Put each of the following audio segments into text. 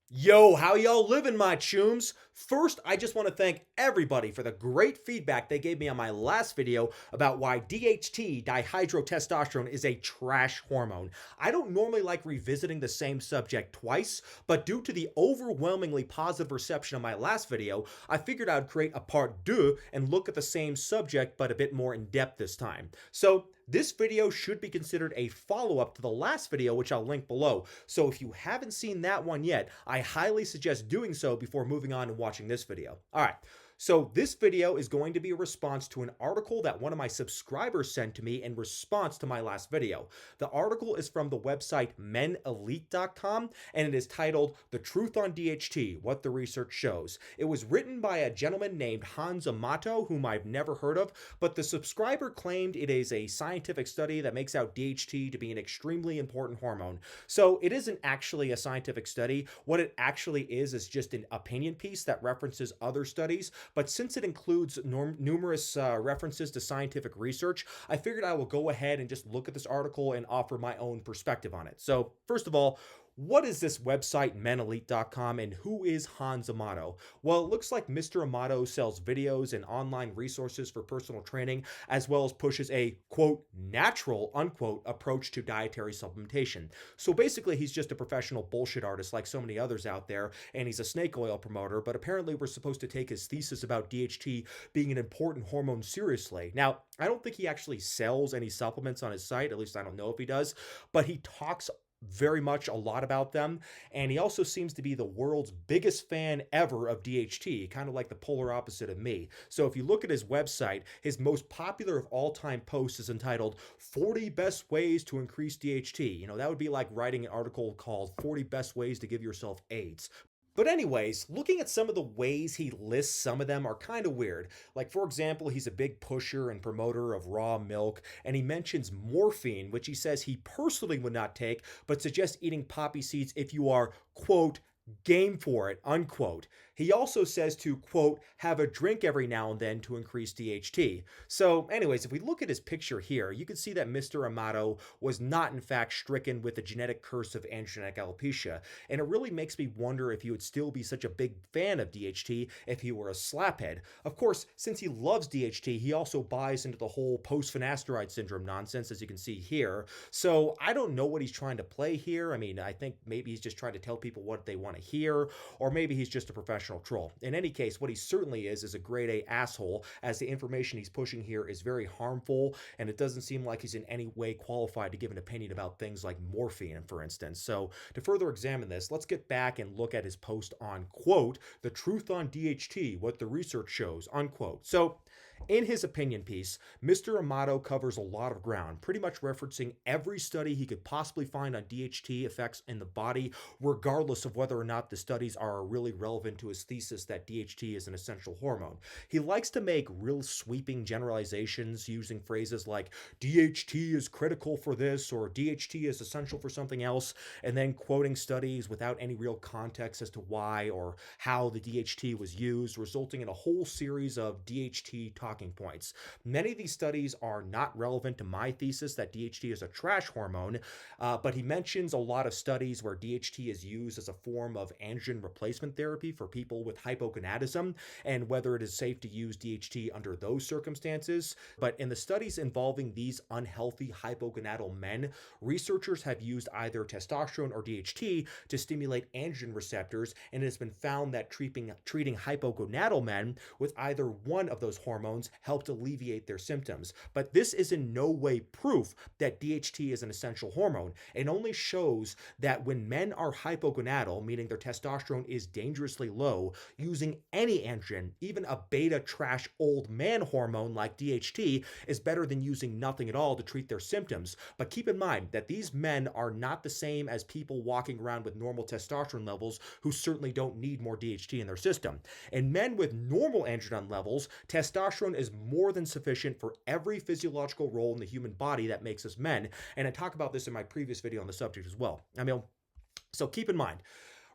Yo, how y'all living, my chooms? First, I just want to thank everybody for the great feedback they gave me on my last video about why DHT, dihydrotestosterone, is a trash hormone. I don't normally like revisiting the same subject twice, but due to the overwhelmingly positive reception of my last video, I figured I'd create a part 2 and look at the same subject but a bit more in depth this time. So, this video should be considered a follow-up to the last video, which I'll link below. So if you haven't seen that one yet, I highly suggest doing so before moving on and watching this video. All right. So this video is going to be a response to an article that one of my subscribers sent to me in response to my last video. The article is from the website mannk.com and it is titled "The Truth on DHT: What the Research Shows." It was written by a gentleman named Hans Amato, whom I've never heard of, but the subscriber claimed it is a scientific study that makes out DHT to be an extremely important hormone. So it isn't actually a scientific study. What it actually is just an opinion piece that references other studies. But since it includes numerous references to scientific research, I figured I will go ahead and just look at this article and offer my own perspective on it. So, first of all, what is this website, menelite.com, and who is Hans Amato? Well, it looks like Mr. Amato sells videos and online resources for personal training, as well as pushes a, quote, natural, unquote, approach to dietary supplementation. So basically, he's just a professional bullshit artist like so many others out there, and he's a snake oil promoter, but apparently we're supposed to take his thesis about DHT being an important hormone seriously. Now, I don't think he actually sells any supplements on his site, at least I don't know if he does, but he talks very much a lot about them, and he also seems to be the world's biggest fan ever of DHT, kind of like the polar opposite of me. So if you look at his website, his most popular of all time post is entitled 40 Best Ways to Increase DHT. You know, that would be like writing an article called 40 Best Ways to Give Yourself AIDS. But anyways, looking at some of the ways he lists, some of them are kind of weird. Like, for example, he's a big pusher and promoter of raw milk, and he mentions morphine, which he says he personally would not take, but suggests eating poppy seeds if you are, quote, game for it, unquote. He also says to, quote, have a drink every now and then to increase DHT. So, anyways, if we look at his picture here, you can see that Mr. Amato was not, in fact, stricken with the genetic curse of androgenic alopecia. And it really makes me wonder if he would still be such a big fan of DHT if he were a slaphead. Of course, since he loves DHT, he also buys into the whole post-finasteride syndrome nonsense, as you can see here. So, I don't know what he's trying to play here. I mean, I think maybe he's just trying to tell people what they want to hear, or maybe he's just a professional troll. In any case, what he certainly is a grade A asshole, as the information he's pushing here is very harmful, and it doesn't seem like he's in any way qualified to give an opinion about things like morphine, for instance. So, to further examine this, let's get back and look at his post on, quote, the truth on DHT, what the research shows, unquote. So, in his opinion piece, Mr. Amato covers a lot of ground, pretty much referencing every study he could possibly find on DHT effects in the body, regardless of whether or not the studies are really relevant to his thesis that DHT is an essential hormone. He likes to make real sweeping generalizations using phrases like DHT is critical for this or DHT is essential for something else, and then quoting studies without any real context as to why or how the DHT was used, resulting in a whole series of DHT talking points. Many of these studies are not relevant to my thesis that DHT is a trash hormone, but he mentions a lot of studies where DHT is used as a form of androgen replacement therapy for people with hypogonadism and whether it is safe to use DHT under those circumstances. But in the studies involving these unhealthy hypogonadal men, researchers have used either testosterone or DHT to stimulate androgen receptors, and it has been found that treating hypogonadal men with either one of those hormones helped alleviate their symptoms. But this is in no way proof that DHT is an essential hormone. It only shows that when men are hypogonadal, meaning their testosterone is dangerously low, using any androgen, even a beta trash old man hormone like DHT, is better than using nothing at all to treat their symptoms. But keep in mind that these men are not the same as people walking around with normal testosterone levels who certainly don't need more DHT in their system. In men with normal androgen levels, testosterone is more than sufficient for every physiological role in the human body that makes us men, and I talk about this in my previous video on the subject as well. So keep in mind,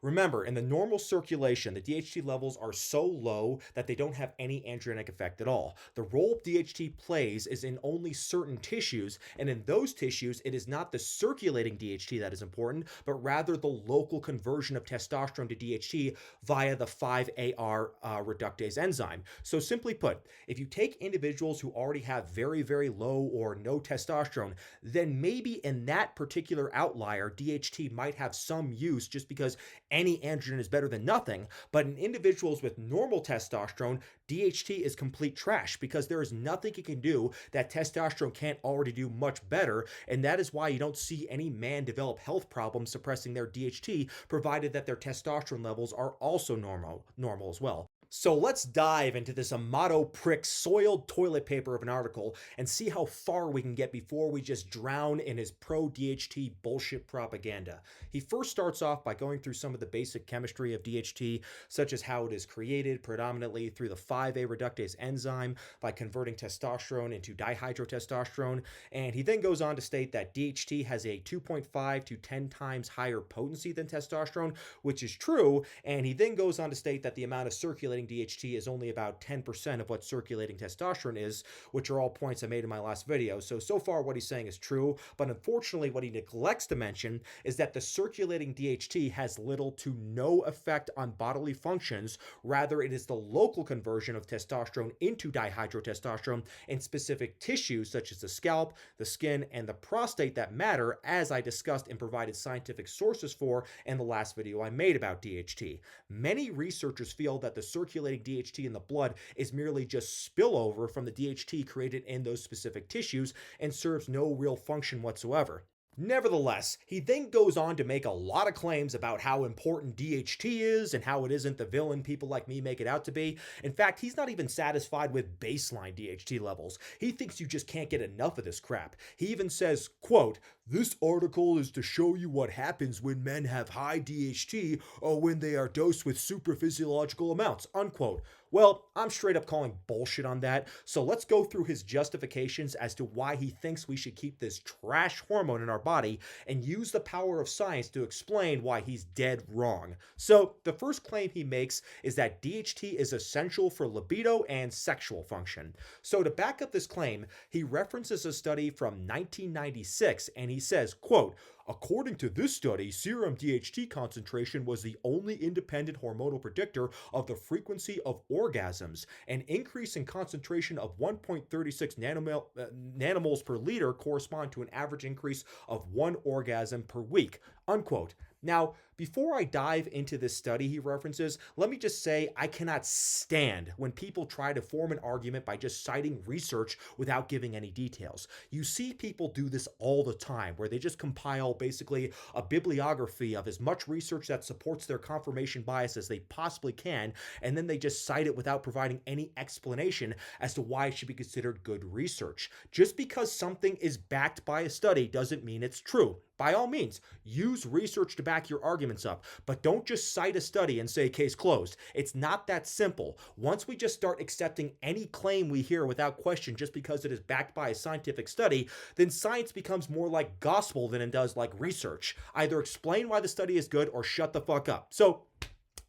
Remember, in the normal circulation, the DHT levels are so low that they don't have any androgenic effect at all. The role DHT plays is in only certain tissues, and in those tissues, it is not the circulating DHT that is important, but rather the local conversion of testosterone to DHT via the 5-AR reductase enzyme. So simply put, if you take individuals who already have very, very low or no testosterone, then maybe in that particular outlier, DHT might have some use just because any androgen is better than nothing. But in individuals with normal testosterone, DHT is complete trash because there is nothing it can do that testosterone can't already do much better, and that is why you don't see any man develop health problems suppressing their DHT, provided that their testosterone levels are also normal as well. So let's dive into this Amato prick soiled toilet paper of an article and see how far we can get before we just drown in his pro-DHT bullshit propaganda. He first starts off by going through some of the basic chemistry of DHT, such as how it is created predominantly through the 5A reductase enzyme by converting testosterone into dihydrotestosterone, and he then goes on to state that DHT has a 2.5 to 10 times higher potency than testosterone, which is true, and he then goes on to state that the amount of circulating DHT is only about 10% of what circulating testosterone is, which are all points I made in my last video. So far what he's saying is true, but unfortunately what he neglects to mention is that the circulating DHT has little to no effect on bodily functions. Rather, it is the local conversion of testosterone into dihydrotestosterone in specific tissues such as the scalp, the skin, and the prostate that matter, as I discussed and provided scientific sources for in the last video I made about DHT. Many researchers feel that the circulating DHT in the blood is merely just spillover from the DHT created in those specific tissues and serves no real function whatsoever. Nevertheless, he then goes on to make a lot of claims about how important DHT is and how it isn't the villain people like me make it out to be. In fact, he's not even satisfied with baseline DHT levels. He thinks you just can't get enough of this crap. He even says, quote, "This article is to show you what happens when men have high DHT or when they are dosed with supraphysiological amounts," unquote. Well, I'm straight up calling bullshit on that, so let's go through his justifications as to why he thinks we should keep this trash hormone in our body and use the power of science to explain why he's dead wrong. So, the first claim he makes is that DHT is essential for libido and sexual function. So, to back up this claim, he references a study from 1996 and he says, quote, "According to this study, serum DHT concentration was the only independent hormonal predictor of the frequency of orgasms. An increase in concentration of 1.36 nanomoles per liter correspond to an average increase of 1 orgasm per week," unquote. Now, before I dive into this study he references, let me just say I cannot stand when people try to form an argument by just citing research without giving any details. You see people do this all the time, where they just compile basically a bibliography of as much research that supports their confirmation bias as they possibly can, and then they just cite it without providing any explanation as to why it should be considered good research. Just because something is backed by a study doesn't mean it's true. By all means, use research to back your arguments up, but don't just cite a study and say case closed. It's not that simple. Once we just start accepting any claim we hear without question just because it is backed by a scientific study, then science becomes more like gospel than it does like research. Either explain why the study is good or shut the fuck up. So,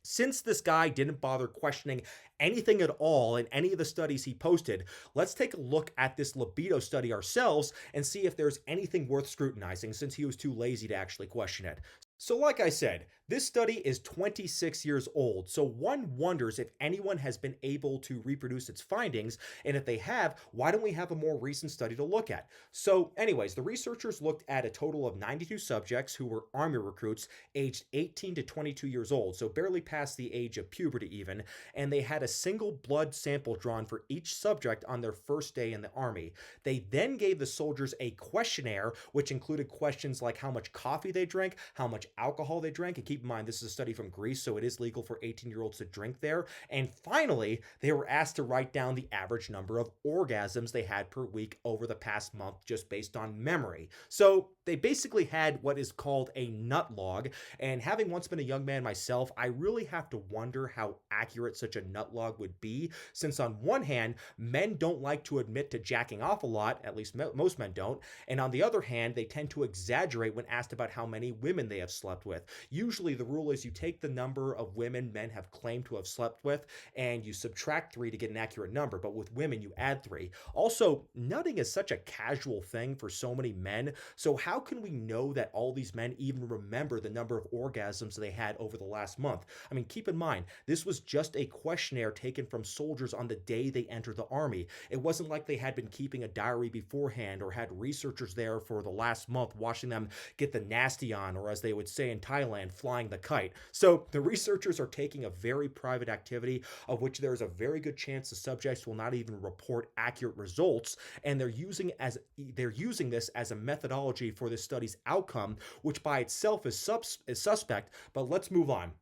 since this guy didn't bother questioning anything at all in any of the studies he posted, let's take a look at this libido study ourselves and see if there's anything worth scrutinizing, since he was too lazy to actually question it. So like I said, this study is 26 years old, so one wonders if anyone has been able to reproduce its findings, and if they have, why don't we have a more recent study to look at? So anyways, the researchers looked at a total of 92 subjects who were Army recruits aged 18 to 22 years old, so barely past the age of puberty even, and they had a single blood sample drawn for each subject on their first day in the Army. They then gave the soldiers a questionnaire, which included questions like how much coffee they drank, how much alcohol they drank, and keep in mind this is a study from Greece, so it is legal for 18-year-olds to drink there. And finally, they were asked to write down the average number of orgasms they had per week over the past month, just based on memory. So they basically had what is called a nut log, and having once been a young man myself, I really have to wonder how accurate such a nut log would be, since on one hand, men don't like to admit to jacking off a lot, at least most men don't, and on the other hand, they tend to exaggerate when asked about how many women they have slept with. Usually the rule is you take the number of women men have claimed to have slept with and you subtract 3 to get an accurate number, but with women you add 3. Also, nutting is such a casual thing for so many men, so how can we know that all these men even remember the number of orgasms they had over the last month? I mean, keep in mind, this was just a questionnaire taken from soldiers on the day they entered the army. It wasn't like they had been keeping a diary beforehand or had researchers there for the last month watching them get the nasty on, or as they would say in Thailand, flying the kite. So the researchers are taking a very private activity of which there is a very good chance the subjects will not even report accurate results, and they're using this as a methodology for this study's outcome, which by itself is suspect. But let's move on.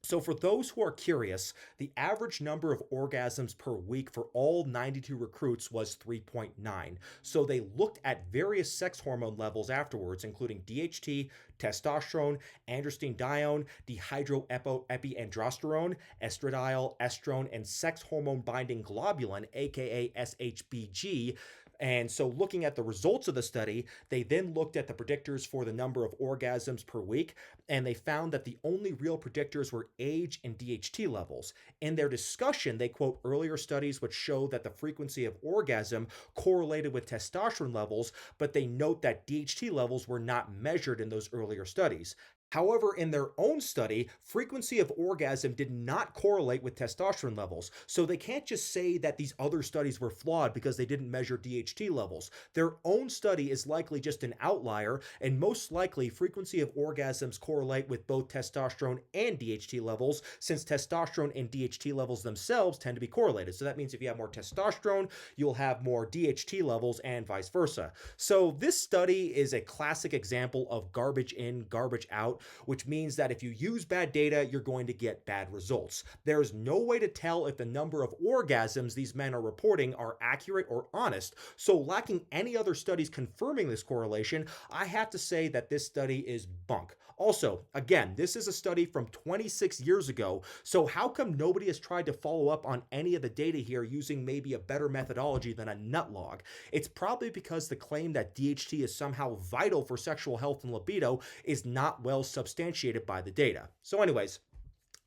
So for those who are curious, the average number of orgasms per week for all 92 recruits was 3.9. So they looked at various sex hormone levels afterwards, including DHT, testosterone, androstenedione, dihydroepiandrosterone, estradiol, estrone, and sex hormone binding globulin, aka SHBG. And so looking at the results of the study, they then looked at the predictors for the number of orgasms per week, and they found that the only real predictors were age and DHT levels. In their discussion, they quote earlier studies which show that the frequency of orgasm correlated with testosterone levels, but they note that DHT levels were not measured in those earlier studies. However, in their own study, frequency of orgasm did not correlate with testosterone levels, so they can't just say that these other studies were flawed because they didn't measure DHT levels. Their own study is likely just an outlier, and most likely frequency of orgasms correlate with both testosterone and DHT levels, since testosterone and DHT levels themselves tend to be correlated. So that means if you have more testosterone, you'll have more DHT levels and vice versa. So this study is a classic example of garbage in, garbage out, which means that if you use bad data, you're going to get bad results. There's no way to tell if the number of orgasms these men are reporting are accurate or honest. So lacking any other studies confirming this correlation, I have to say that this study is bunk. Also, again, this is a study from 26 years ago, so how come nobody has tried to follow up on any of the data here using maybe a better methodology than a nut log? It's probably because the claim that DHT is somehow vital for sexual health and libido is not well substantiated by the data. So anyways,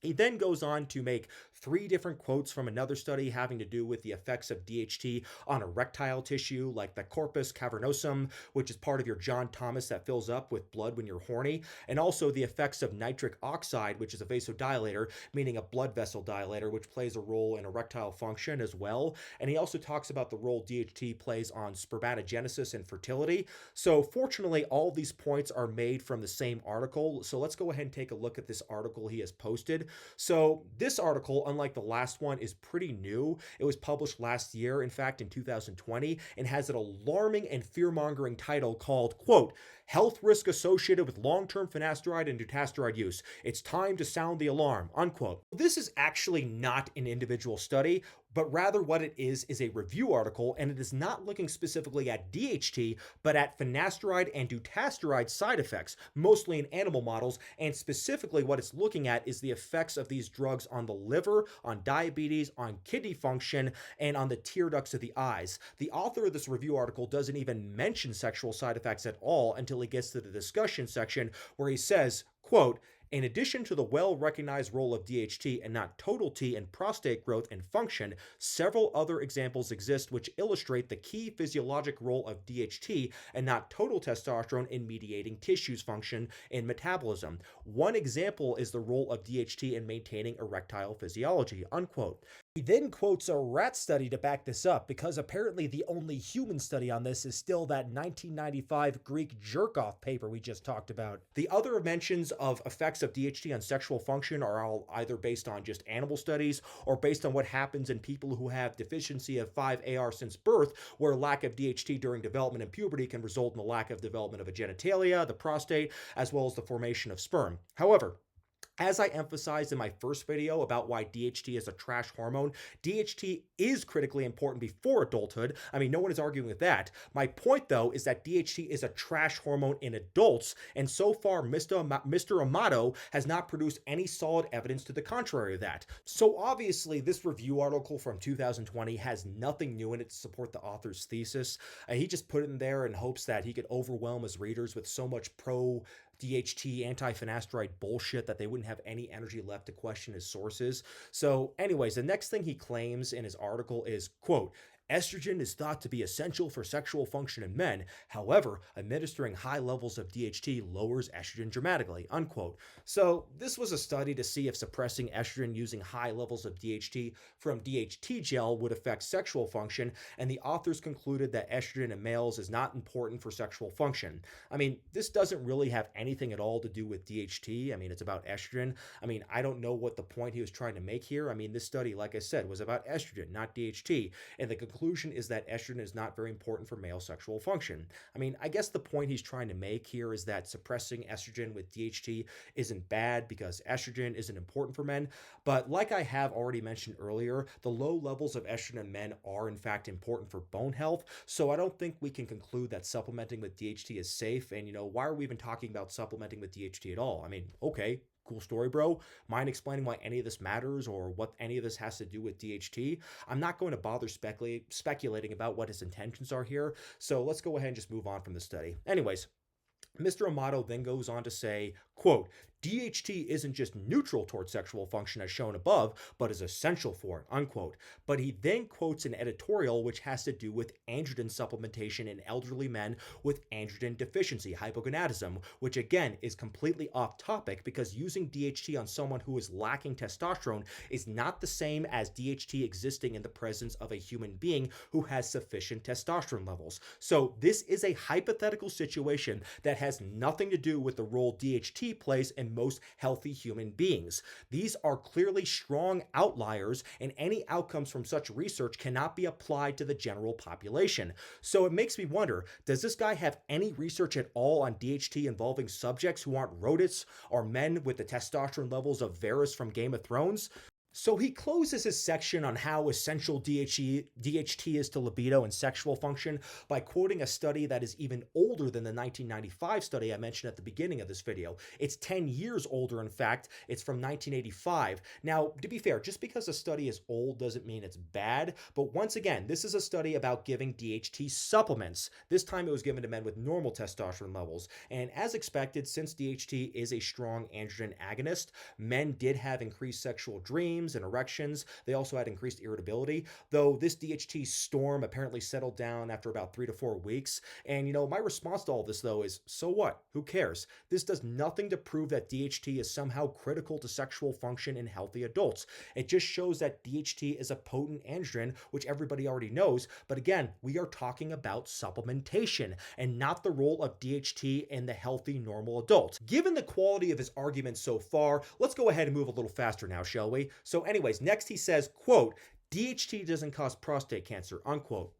he then goes on to make 3 different quotes from another study having to do with the effects of DHT on erectile tissue, like the corpus cavernosum, which is part of your John Thomas that fills up with blood when you're horny, and also the effects of nitric oxide, which is a vasodilator, meaning a blood vessel dilator, which plays a role in erectile function as well. And he also talks about the role DHT plays on spermatogenesis and fertility. So fortunately, all these points are made from the same article. So let's go ahead and take a look at this article he has posted. So this article, unlike the last one, is pretty new. It was published last year, in fact, in 2020, and has an alarming and fear-mongering title called, quote, "Health Risk Associated with Long-Term Finasteride and Dutasteride Use. It's Time to Sound the Alarm," unquote. This is actually not an individual study, but rather what it is a review article, and it is not looking specifically at DHT, but at finasteride and dutasteride side effects, mostly in animal models, and specifically what it's looking at is the effects of these drugs on the liver, on diabetes, on kidney function, and on the tear ducts of the eyes. The author of this review article doesn't even mention sexual side effects at all until he gets to the discussion section where he says, quote, "In addition to the well-recognized role of DHT and not total T in prostate growth and function, several other examples exist which illustrate the key physiologic role of DHT and not total testosterone in mediating tissues function and metabolism. One example is the role of DHT in maintaining erectile physiology," unquote. He then quotes a rat study to back this up, because apparently the only human study on this is still that 1995 Greek jerk-off paper we just talked about. The other mentions of effects of DHT on sexual function are all either based on just animal studies or based on what happens in people who have deficiency of 5-AR since birth, where lack of DHT during development and puberty can result in the lack of development of a genitalia, the prostate, as well as the formation of sperm. However, as I emphasized in my first video about why DHT is a trash hormone, DHT is critically important before adulthood. I mean, no one is arguing with that. My point, though, is that DHT is a trash hormone in adults, and so far, Mr. Amato has not produced any solid evidence to the contrary of that. So obviously, this review article from 2020 has nothing new in it to support the author's thesis. He just put it in there in hopes that he could overwhelm his readers with so much DHT anti-finasteride bullshit that they wouldn't have any energy left to question his sources. So anyways, the next thing he claims in his article is, quote, estrogen is thought to be essential for sexual function in men. However, administering high levels of DHT lowers estrogen dramatically, unquote. So this was a study to see if suppressing estrogen using high levels of DHT from DHT gel would affect sexual function, and the authors concluded that estrogen in males is not important for sexual function. I mean, this doesn't really have anything at all to do with DHT. I mean, it's about estrogen. I mean, I don't know what the point he was trying to make here. I mean, this study, like I said, was about estrogen, not DHT, and the conclusion is that estrogen is not very important for male sexual function. I mean, I guess the point he's trying to make here is that suppressing estrogen with DHT isn't bad because estrogen isn't important for men, but like I have already mentioned earlier, the low levels of estrogen in men are in fact important for bone health, so I don't think we can conclude that supplementing with DHT is safe, and why are we even talking about supplementing with DHT at all? I mean, okay, cool story, bro. Mind explaining why any of this matters or what any of this has to do with DHT? I'm not going to bother speculating about what his intentions are here, so let's go ahead and just move on from the study. Anyways, Mr. Amato then goes on to say, quote, DHT isn't just neutral towards sexual function as shown above, but is essential for it, unquote. But he then quotes an editorial which has to do with androgen supplementation in elderly men with androgen deficiency, hypogonadism, which again is completely off topic because using DHT on someone who is lacking testosterone is not the same as DHT existing in the presence of a human being who has sufficient testosterone levels. So this is a hypothetical situation that has nothing to do with the role DHT plays in most healthy human beings. These are clearly strong outliers, and any outcomes from such research cannot be applied to the general population. So it makes me wonder, does this guy have any research at all on DHT involving subjects who aren't rodents or men with the testosterone levels of Varys from Game of Thrones? So he closes his section on how essential DHT is to libido and sexual function by quoting a study that is even older than the 1995 study I mentioned at the beginning of this video. It's 10 years older, in fact. It's from 1985. Now, to be fair, just because a study is old doesn't mean it's bad, but once again, this is a study about giving DHT supplements. This time it was given to men with normal testosterone levels, and as expected, since DHT is a strong androgen agonist, men did have increased sexual dreams and erections. They also had increased irritability, though this DHT storm apparently settled down after about 3 to 4 weeks. And my response to all this though is, so what? Who cares? This does nothing to prove that DHT is somehow critical to sexual function in healthy adults. It just shows that DHT is a potent androgen, which everybody already knows. But again, we are talking about supplementation and not the role of DHT in the healthy normal adult. Given the quality of his argument so far, let's go ahead and move a little faster now, shall we? So anyways, next he says, quote, DHT doesn't cause prostate cancer, unquote.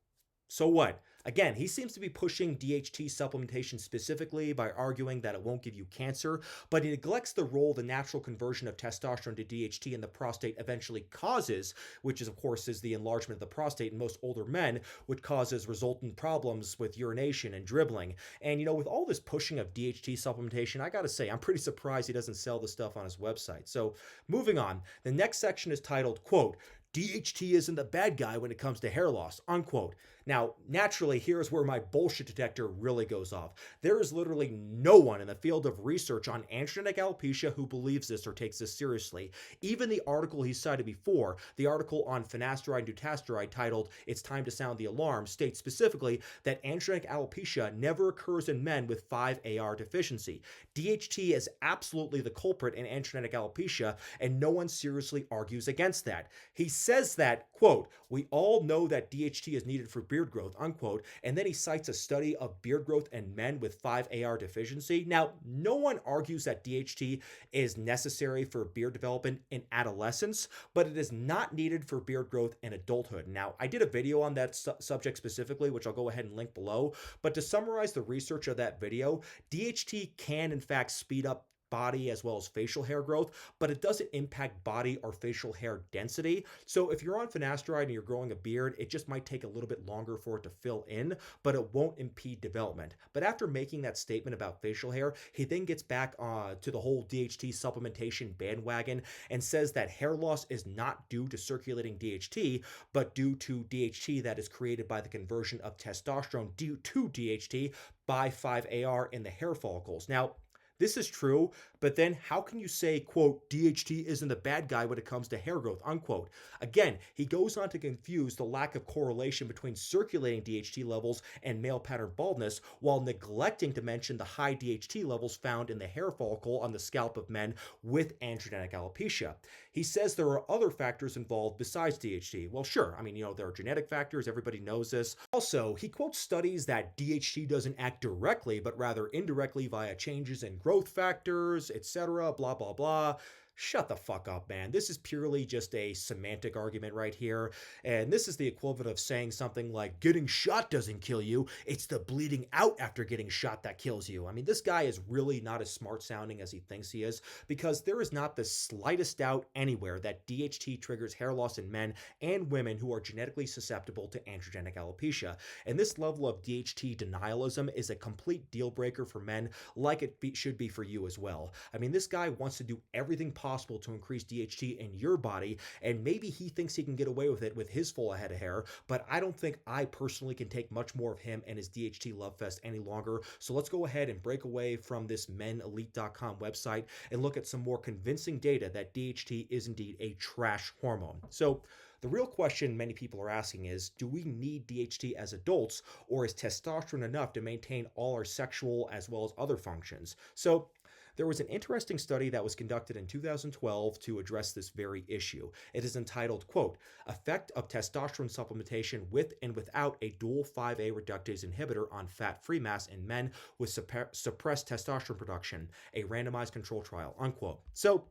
So what? Again, he seems to be pushing DHT supplementation specifically by arguing that it won't give you cancer, but he neglects the role the natural conversion of testosterone to DHT in the prostate eventually causes, which is, of course, is the enlargement of the prostate in most older men, which causes resultant problems with urination and dribbling. And, with all this pushing of DHT supplementation, I gotta say, I'm pretty surprised he doesn't sell the stuff on his website. So, moving on, the next section is titled, quote, DHT isn't the bad guy when it comes to hair loss, unquote. Now, naturally, here's where my bullshit detector really goes off. There is literally no one in the field of research on androgenic alopecia who believes this or takes this seriously. Even the article he cited before, the article on finasteride and dutasteride titled, It's Time to Sound the Alarm, states specifically that androgenic alopecia never occurs in men with 5-AR deficiency. DHT is absolutely the culprit in androgenic alopecia, and no one seriously argues against that. He says that, quote, we all know that DHT is needed for beard growth, unquote, and then he cites a study of beard growth in men with 5-AR deficiency. Now, no one argues that DHT is necessary for beard development in adolescence, but it is not needed for beard growth in adulthood. Now, I did a video on that subject specifically, which I'll go ahead and link below, but to summarize the research of that video, DHT can in fact speed up body as well as facial hair growth, but it doesn't impact body or facial hair density. So if you're on finasteride and you're growing a beard, it just might take a little bit longer for it to fill in, but it won't impede development. But after making that statement about facial hair, he then gets back to the whole DHT supplementation bandwagon and says that hair loss is not due to circulating DHT, but due to DHT that is created by the conversion of testosterone due to DHT by 5-AR in the hair follicles. Now, This is true, but then how can you say, quote, DHT isn't the bad guy when it comes to hair growth, unquote? Again, he goes on to confuse the lack of correlation between circulating DHT levels and male pattern baldness while neglecting to mention the high DHT levels found in the hair follicle on the scalp of men with androgenic alopecia. He says there are other factors involved besides DHT. Well, sure. I mean, there are genetic factors. Everybody knows this. Also, he quotes studies that DHT doesn't act directly, but rather indirectly via changes in growth factors, etc., blah, blah, blah. Shut the fuck up, man. This is purely just a semantic argument right here. And this is the equivalent of saying something like, getting shot doesn't kill you. It's the bleeding out after getting shot that kills you. I mean, this guy is really not as smart sounding as he thinks he is, because there is not the slightest doubt anywhere that DHT triggers hair loss in men and women who are genetically susceptible to androgenic alopecia. And this level of DHT denialism is a complete deal breaker for men, like it should be for you as well. I mean, this guy wants to do everything possible to increase DHT in your body, and maybe he thinks he can get away with it with his full head of hair, but I don't think I personally can take much more of him and his DHT love fest any longer. So let's go ahead and break away from this mannelite.com website and look at some more convincing data that DHT is indeed a trash hormone. So the real question many people are asking is, do we need DHT as adults, or is testosterone enough to maintain all our sexual as well as other functions? So there was an interesting study that was conducted in 2012 to address this very issue. It is entitled, quote, Effect of Testosterone Supplementation with and Without a Dual 5A Reductase Inhibitor on Fat-Free Mass in Men with Suppressed Testosterone Production, a Randomized Control Trial, unquote. So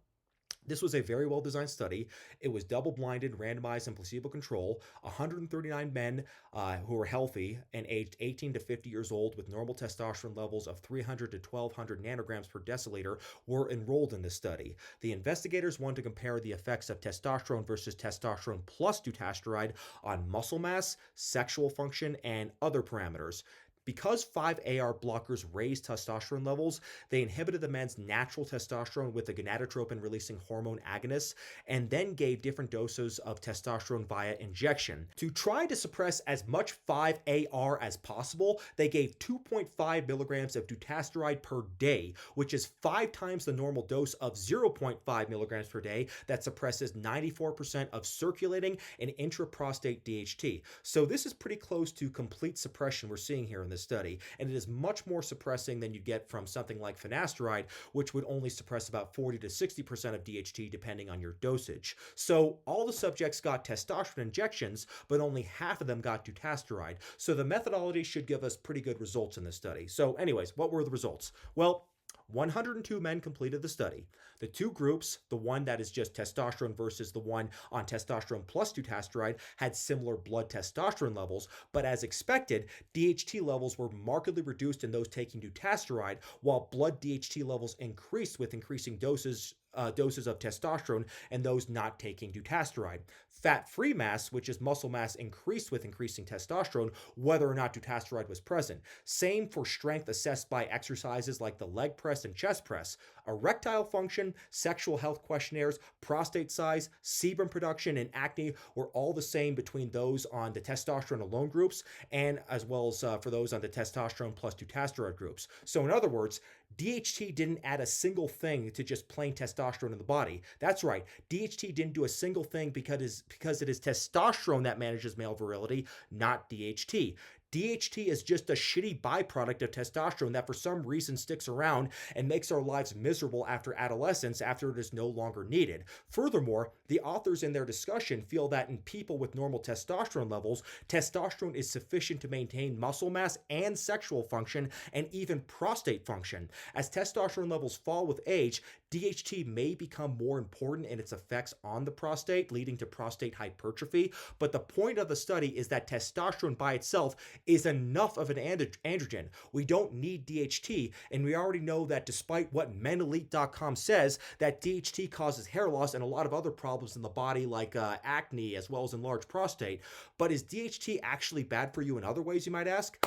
this was a very well-designed study. It was double-blinded, randomized, and placebo-controlled. 139 men who were healthy and aged 18 to 50 years old with normal testosterone levels of 300 to 1200 nanograms per deciliter were enrolled in this study. The investigators wanted to compare the effects of testosterone versus testosterone plus dutasteride on muscle mass, sexual function, and other parameters. Because 5-AR blockers raise testosterone levels, they inhibited the men's natural testosterone with the gonadotropin-releasing hormone agonists, and then gave different doses of testosterone via injection. To try to suppress as much 5-AR as possible, they gave 2.5 milligrams of dutasteride per day, which is 5 times the normal dose of 0.5 milligrams per day that suppresses 94% of circulating and intraprostate DHT. So this is pretty close to complete suppression we're seeing here in this study, and it is much more suppressing than you get from something like finasteride, which would only suppress about 40 to 60% of DHT depending on your dosage. So all the subjects got testosterone injections, but only half of them got dutasteride. So the methodology should give us pretty good results in this study. So anyways, what were the results? Well, 102 men completed the study. The two groups, the one that is just testosterone versus the one on testosterone plus dutasteride, had similar blood testosterone levels, but as expected, DHT levels were markedly reduced in those taking dutasteride, while blood DHT levels increased with increasing doses of testosterone and those not taking dutasteride. Fat-free mass, which is muscle mass, increased with increasing testosterone, whether or not dutasteride was present. Same for strength assessed by exercises like the leg press and chest press. Erectile function, sexual health questionnaires, prostate size, sebum production, and acne were all the same between those on the testosterone alone groups and as well as for those on the testosterone plus dutasteride groups. So in other words, DHT didn't add a single thing to just plain testosterone in the body. That's right. DHT didn't do a single thing because it is testosterone that manages male virility, not DHT. DHT is just a shitty byproduct of testosterone that for some reason sticks around and makes our lives miserable after adolescence after it is no longer needed. Furthermore, the authors in their discussion feel that in people with normal testosterone levels, testosterone is sufficient to maintain muscle mass and sexual function and even prostate function. As testosterone levels fall with age, DHT may become more important in its effects on the prostate, leading to prostate hypertrophy, but the point of the study is that testosterone by itself is enough of an androgen. We don't need DHT, and we already know that despite what menelite.com says, that DHT causes hair loss and a lot of other problems in the body like acne as well as enlarged prostate. But is DHT actually bad for you in other ways, you might ask?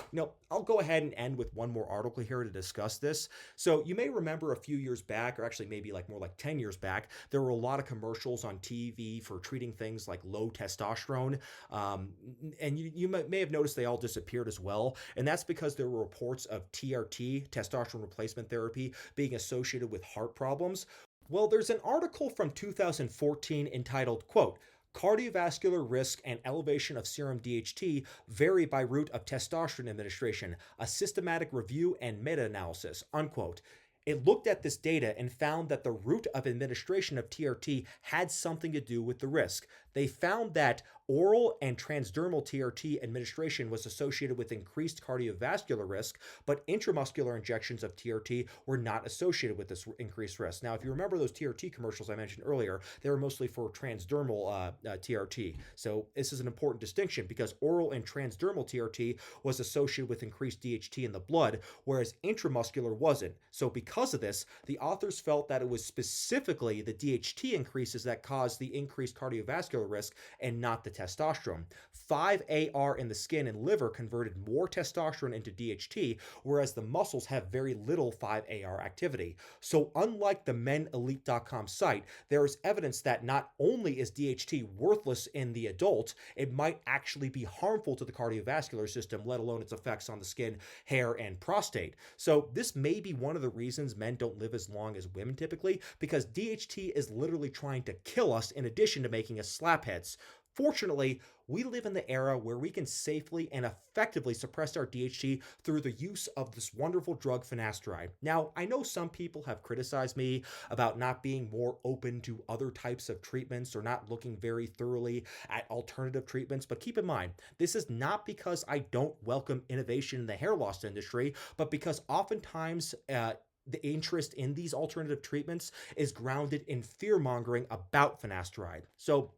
I'll go ahead and end with one more article here to discuss this. So you may remember a few years back, or actually maybe more like 10 years back, there were a lot of commercials on TV for treating things like low testosterone. And you may have noticed they all disappeared disappeared as well, and that's because there were reports of TRT, testosterone replacement therapy, being associated with heart problems. Well, there's an article from 2014 entitled, quote, "Cardiovascular risk and elevation of serum DHT vary by route of testosterone administration, a systematic review and meta-analysis," unquote. It looked at this data and found that the route of administration of TRT had something to do with the risk. They found that oral and transdermal TRT administration was associated with increased cardiovascular risk, but intramuscular injections of TRT were not associated with this increased risk. Now, if you remember those TRT commercials I mentioned earlier, they were mostly for transdermal TRT. So this is an important distinction because oral and transdermal TRT was associated with increased DHT in the blood, whereas intramuscular wasn't. So because of this, the authors felt that it was specifically the DHT increases that caused the increased cardiovascular risk and not the testosterone. 5-AR in the skin and liver converted more testosterone into DHT, whereas the muscles have very little 5-AR activity. So unlike the mennelite.com site, there is evidence that not only is DHT worthless in the adult, it might actually be harmful to the cardiovascular system, let alone its effects on the skin, hair, and prostate. So this may be one of the reasons men don't live as long as women typically, because DHT is literally trying to kill us in addition to making us slapheads. Fortunately, we live in the era where we can safely and effectively suppress our DHT through the use of this wonderful drug finasteride. Now, I know some people have criticized me about not being more open to other types of treatments or not looking very thoroughly at alternative treatments, but keep in mind, this is not because I don't welcome innovation in the hair loss industry, but because oftentimes the interest in these alternative treatments is grounded in fear-mongering about finasteride. So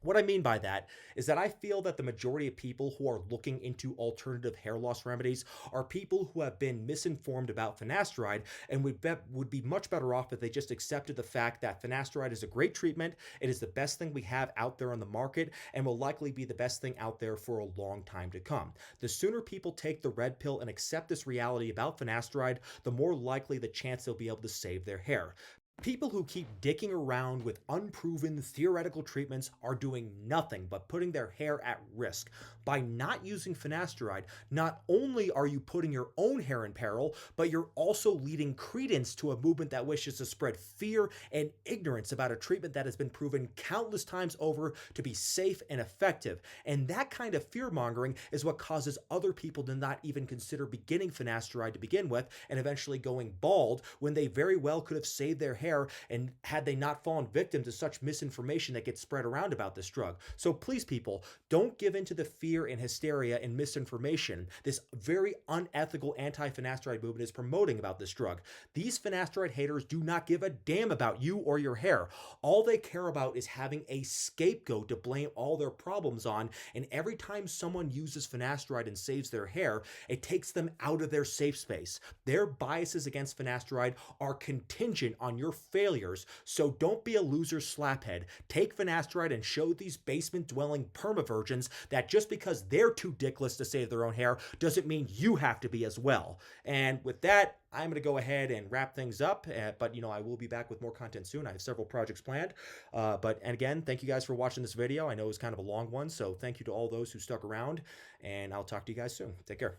what I mean by that is that I feel that the majority of people who are looking into alternative hair loss remedies are people who have been misinformed about finasteride and would be much better off if they just accepted the fact that finasteride is a great treatment, it is the best thing we have out there on the market, and will likely be the best thing out there for a long time to come. The sooner people take the red pill and accept this reality about finasteride, the more likely the chance they'll be able to save their hair. People who keep dicking around with unproven theoretical treatments are doing nothing but putting their hair at risk. By not using finasteride, not only are you putting your own hair in peril, but you're also leading credence to a movement that wishes to spread fear and ignorance about a treatment that has been proven countless times over to be safe and effective. And that kind of fear-mongering is what causes other people to not even consider beginning finasteride to begin with and eventually going bald when they very well could have saved their hair and had they not fallen victim to such misinformation that gets spread around about this drug. So please, people, don't give in to the fear and hysteria and misinformation this very unethical anti-finasteride movement is promoting about this drug. These finasteride haters do not give a damn about you or your hair. All they care about is having a scapegoat to blame all their problems on, and every time someone uses finasteride and saves their hair, it takes them out of their safe space. Their biases against finasteride are contingent on your failures, so don't be a loser slaphead. Take finasteride and show these basement-dwelling permavirgins that just because they're too dickless to save their own hair doesn't mean you have to be as well. And with that, I'm going to go ahead and wrap things up, but I will be back with more content soon. I have several projects planned, and again, thank you guys for watching this video. I know it was kind of a long one, so thank you to all those who stuck around, and I'll talk to you guys soon. Take care.